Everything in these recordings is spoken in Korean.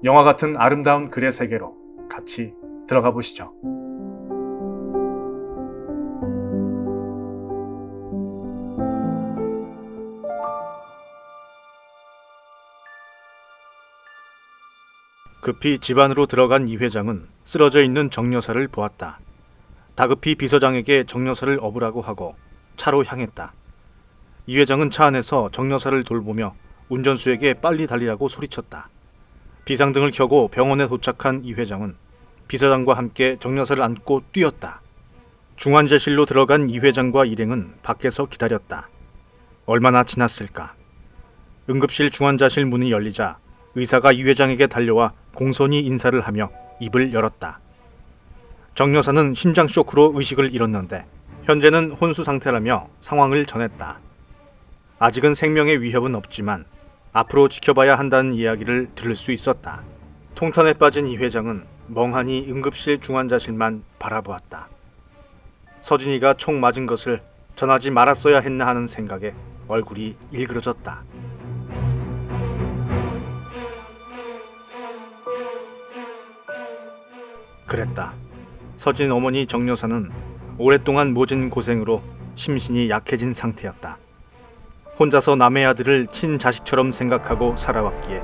영화 같은 아름다운 글의 세계로 같이 들어가 보시죠. 급히 집 안으로 들어간 이 회장은 쓰러져 있는 정 여사를 보았다. 다급히 비서장에게 정 여사를 업으라고 하고 차로 향했다. 이 회장은 차 안에서 정 여사를 돌보며 운전수에게 빨리 달리라고 소리쳤다. 비상등을 켜고 병원에 도착한 이 회장은 비서장과 함께 정 여사를 안고 뛰었다. 중환자실로 들어간 이 회장과 일행은 밖에서 기다렸다. 얼마나 지났을까? 응급실 중환자실 문이 열리자 의사가 이 회장에게 달려와 공손히 인사를 하며 입을 열었다. 정 여사는 심장 쇼크로 의식을 잃었는데 현재는 혼수 상태라며 상황을 전했다. 아직은 생명의 위협은 없지만 앞으로 지켜봐야 한다는 이야기를 들을 수 있었다. 통탄에 빠진 이 회장은 멍하니 응급실 중환자실만 바라보았다. 서진이가 총 맞은 것을 전하지 말았어야 했나 하는 생각에 얼굴이 일그러졌다. 그랬다. 서진 어머니 정 여사는 오랫동안 모진 고생으로 심신이 약해진 상태였다. 혼자서 남의 아들을 친자식처럼 생각하고 살아왔기에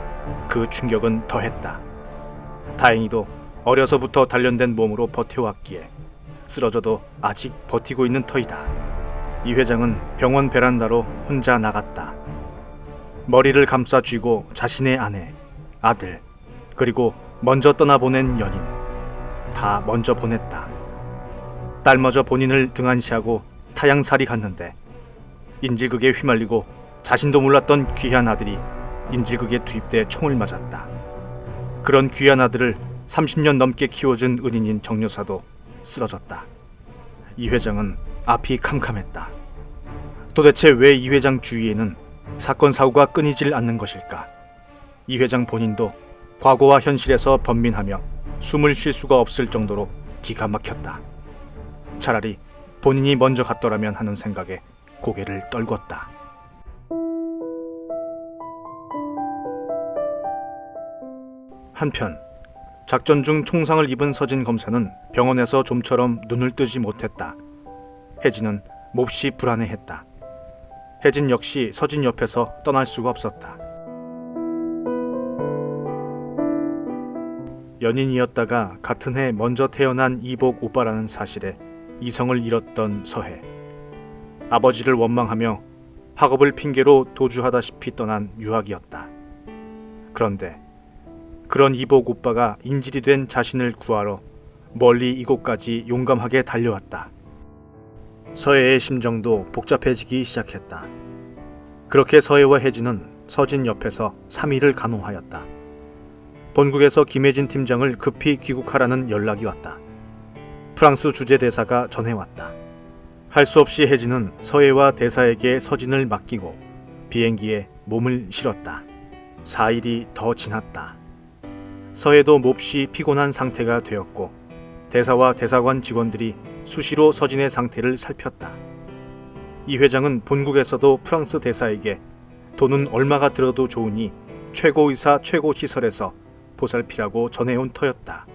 그 충격은 더했다. 다행히도 어려서부터 단련된 몸으로 버텨왔기에 쓰러져도 아직 버티고 있는 터이다. 이 회장은 병원 베란다로 혼자 나갔다. 머리를 감싸 쥐고 자신의 아내, 아들, 그리고 먼저 떠나보낸 연인 다 먼저 보냈다. 딸마저 본인을 등한시하고 타양살이 갔는데 인질극에 휘말리고 자신도 몰랐던 귀한 아들이 인질극에 투입돼 총을 맞았다. 그런 귀한 아들을 30년 넘게 키워준 은인인 정 여사도 쓰러졌다. 이 회장은 앞이 캄캄했다. 도대체 왜 이 회장 주위에는 사건 사고가 끊이질 않는 것일까? 이 회장 본인도 과거와 현실에서 번민하며 숨을 쉴 수가 없을 정도로 기가 막혔다. 차라리 본인이 먼저 갔더라면 하는 생각에 고개를 떨궜다. 한편 작전 중 총상을 입은 서진 검사는 병원에서 좀처럼 눈을 뜨지 못했다. 혜진은 몹시 불안해했다. 혜진 역시 서진 옆에서 떠날 수가 없었다. 연인이었다가 같은 해 먼저 태어난 이복 오빠라는 사실에 이성을 잃었던 서해. 아버지를 원망하며 학업을 핑계로 도주하다시피 떠난 유학이었다. 그런데 그런 이복 오빠가 인질이 된 자신을 구하러 멀리 이곳까지 용감하게 달려왔다. 서해의 심정도 복잡해지기 시작했다. 그렇게 서해와 혜진은 서진 옆에서 3일을 간호하였다. 본국에서 김혜진 팀장을 급히 귀국하라는 연락이 왔다. 프랑스 주재 대사가 전해왔다. 할 수 없이 혜진은 서해와 대사에게 서진을 맡기고 비행기에 몸을 실었다. 4일이 더 지났다. 서해도 몹시 피곤한 상태가 되었고 대사와 대사관 직원들이 수시로 서진의 상태를 살폈다. 이 회장은 본국에서도 프랑스 대사에게 돈은 얼마가 들어도 좋으니 최고의사 최고시설에서 보살피라고 전해온 터였다.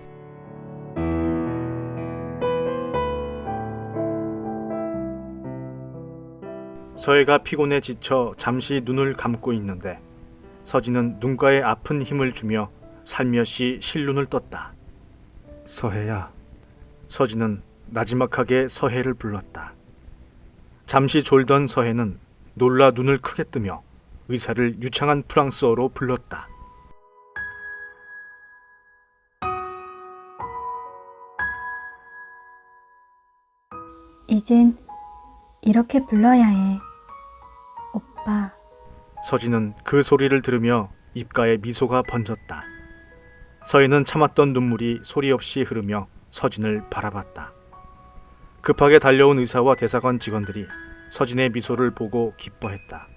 서해가 피곤해 지쳐 잠시 눈을 감고 있는데 서진은 눈가에 아픈 힘을 주며 살며시 실눈을 떴다. 서해야. 서진은 나지막하게 서해를 불렀다. 잠시 졸던 서해는 놀라 눈을 크게 뜨며 의사를 유창한 프랑스어로 불렀다. 이젠 이렇게 불러야 해. 오빠. 서진은 그 소리를 들으며 입가에 미소가 번졌다. 서해는 참았던 눈물이 소리 없이 흐르며 서진을 바라봤다. 급하게 달려온 의사와 대사관 직원들이 서진의 미소를 보고 기뻐했다.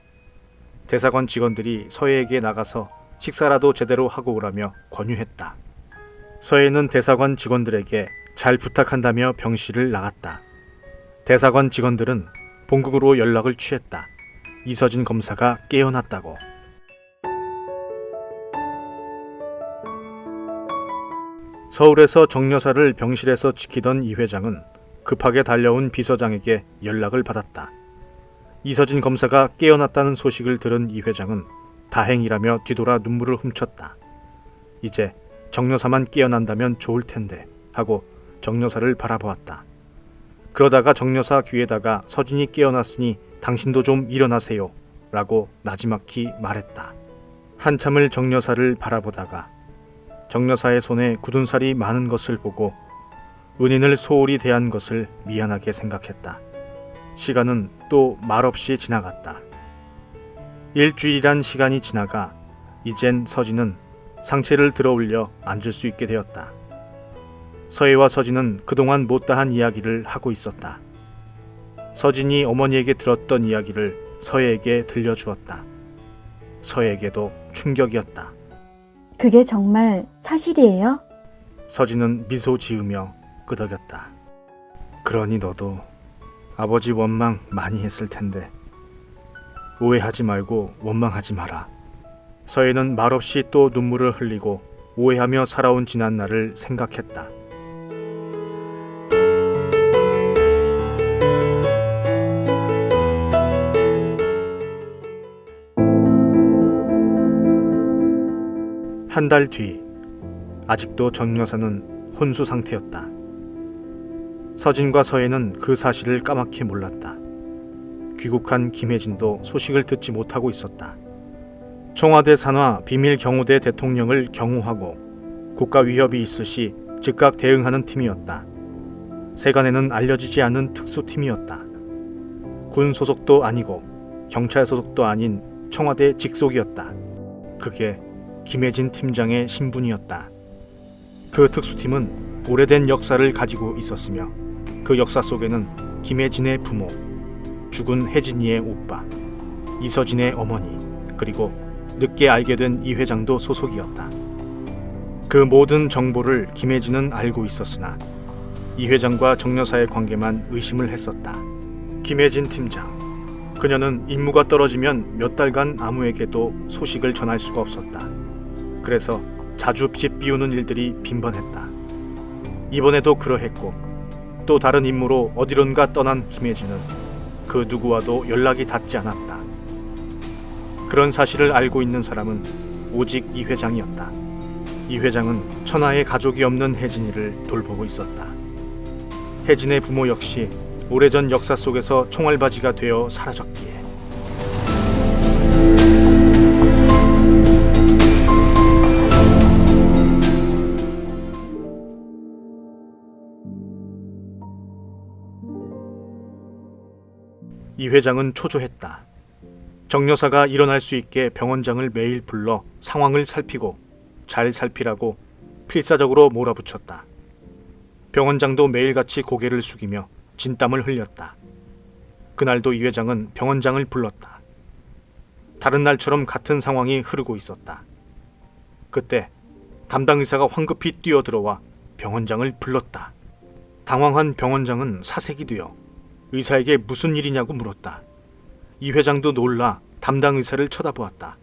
대사관 직원들이 서해에게 나가서 식사라도 제대로 하고 오라며 권유했다. 서해는 대사관 직원들에게 잘 부탁한다며 병실을 나갔다. 대사관 직원들은 본국으로 연락을 취했다. 이서진 검사가 깨어났다고. 서울에서 정여사를 병실에서 지키던 이 회장은 급하게 달려온 비서장에게 연락을 받았다. 이서진 검사가 깨어났다는 소식을 들은 이 회장은 다행이라며 뒤돌아 눈물을 훔쳤다. 이제 정여사만 깨어난다면 좋을 텐데 하고 정여사를 바라보았다. 그러다가 정여사 귀에다가 서진이 깨어났으니 당신도 좀 일어나세요 라고 나지막히 말했다. 한참을 정여사를 바라보다가 정여사의 손에 굳은 살이 많은 것을 보고 은인을 소홀히 대한 것을 미안하게 생각했다. 시간은 또 말없이 지나갔다. 일주일이란 시간이 지나가 이젠 서진은 상체를 들어올려 앉을 수 있게 되었다. 서혜와 서진은 그동안 못다한 이야기를 하고 있었다. 서진이 어머니에게 들었던 이야기를 서혜에게 들려주었다. 서혜에게도 충격이었다. 그게 정말 사실이에요? 서진은 미소 지으며 끄덕였다. 그러니 너도 아버지 원망 많이 했을 텐데 오해하지 말고 원망하지 마라. 서혜는 말없이 또 눈물을 흘리고 오해하며 살아온 지난날을 생각했다. 한 달 뒤, 아직도 정여사는 혼수 상태였다. 서진과 서혜는 그 사실을 까맣게 몰랐다. 귀국한 김혜진도 소식을 듣지 못하고 있었다. 청와대 산하 비밀 경호대 대통령을 경호하고 국가 위협이 있을 시 즉각 대응하는 팀이었다. 세간에는 알려지지 않은 특수팀이었다. 군 소속도 아니고 경찰 소속도 아닌 청와대 직속이었다. 그게 김혜진 팀장의 신분이었다. 그 특수팀은 오래된 역사를 가지고 있었으며 그 역사 속에는 김혜진의 부모, 죽은 혜진이의 오빠, 이서진의 어머니, 그리고 늦게 알게 된 이 회장도 소속이었다. 그 모든 정보를 김혜진은 알고 있었으나 이 회장과 정여사의 관계만 의심을 했었다. 김혜진 팀장, 그녀는 임무가 떨어지면 몇 달간 아무에게도 소식을 전할 수가 없었다. 그래서 자주 집 비우는 일들이 빈번했다. 이번에도 그러했고 또 다른 임무로 어디론가 떠난 김혜진은 그 누구와도 연락이 닿지 않았다. 그런 사실을 알고 있는 사람은 오직 이 회장이었다. 이 회장은 천하의 가족이 없는 혜진이를 돌보고 있었다. 혜진의 부모 역시 오래전 역사 속에서 총알바지가 되어 사라졌기에. 이 회장은 초조했다. 정여사가 일어날 수 있게 병원장을 매일 불러 상황을 살피고 잘 살피라고 필사적으로 몰아붙였다. 병원장도 매일같이 고개를 숙이며 진땀을 흘렸다. 그날도 이 회장은 병원장을 불렀다. 다른 날처럼 같은 상황이 흐르고 있었다. 그때 담당 의사가 황급히 뛰어들어와 병원장을 불렀다. 당황한 병원장은 사색이 되어 의사에게 무슨 일이냐고 물었다. 이 회장도 놀라 담당 의사를 쳐다보았다.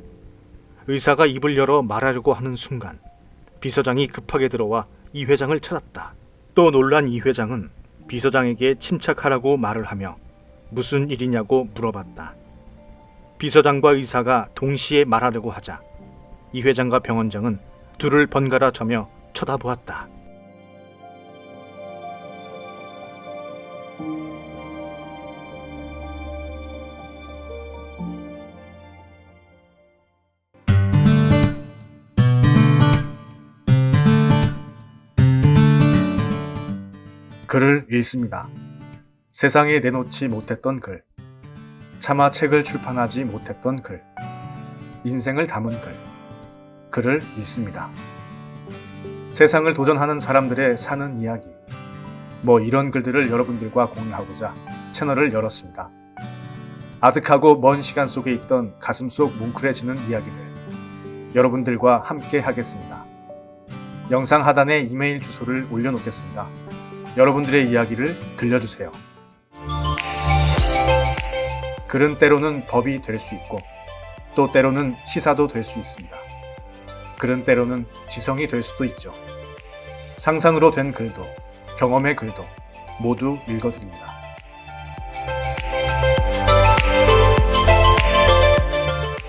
의사가 입을 열어 말하려고 하는 순간 비서장이 급하게 들어와 이 회장을 찾았다. 또 놀란 이 회장은 비서장에게 침착하라고 말을 하며 무슨 일이냐고 물어봤다. 비서장과 의사가 동시에 말하려고 하자 이 회장과 병원장은 둘을 번갈아 저며 쳐다보았다. 글을 읽습니다. 세상에 내놓지 못했던 글, 차마 책을 출판하지 못했던 글, 인생을 담은 글, 글을 읽습니다. 세상을 도전하는 사람들의 사는 이야기, 이런 글들을 여러분들과 공유하고자 채널을 열었습니다. 아득하고 먼 시간 속에 있던 가슴속 뭉클해지는 이야기들, 여러분들과 함께 하겠습니다. 영상 하단에 이메일 주소를 올려놓겠습니다. 여러분들의 이야기를 들려주세요. 글은 때로는 법이 될 수 있고 또 때로는 시사도 될 수 있습니다. 글은 때로는 지성이 될 수도 있죠. 상상으로 된 글도 경험의 글도 모두 읽어드립니다.